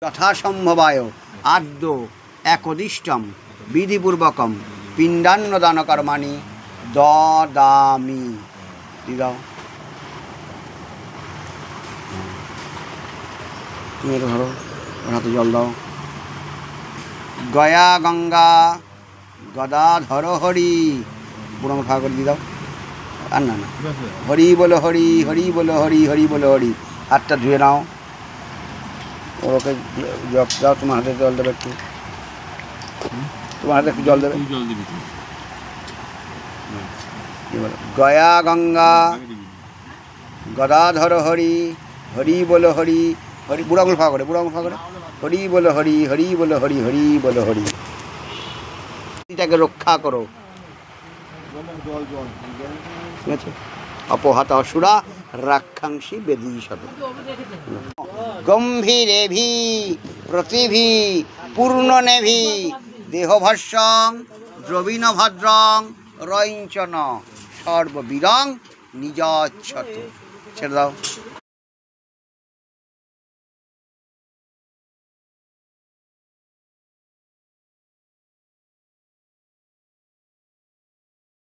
যথাসম্ভবায় আদ্য একদিষ্টম বিধিপূর্বকম পিণ্ডান্নদান কর্মাণি দদামি। দাও তুমি এটা ধরো, হাতে জল দাও। গয়া গঙ্গা গদাধর হরি, পুরো খা করে দিয়ে দাও। আর না না, হরি বলো হরি, হরি বলো হরি, হরি বলো হরি। হাতটা ধুয়ে নাও, ওকে জল দাও। তোমার হাতে জল দেবে একটু, তোমার হাতে একটু জল দেবে। গয়া গঙ্গা গদাধর হরি, হরি বলো হরি, হরি বুড়া আঙুল ফাঁকা করে, বুড়া আঙুল ফাঁকা করে। হরি বলো হরি, হরি বলো হরি, হরি বলো হরি। এটাকে রক্ষা করো, ঠিক আছে? অপহত অসুরা রাক্ষাংসী বেদিশত। গম্ভীরেভি প্রতিভি পূর্ণনেভি দেহভস্যং দ্রবীণভদ্রং রয়ঞ্চন সর্ববীরং নিজচ্ছত। ছেড়ে দাও।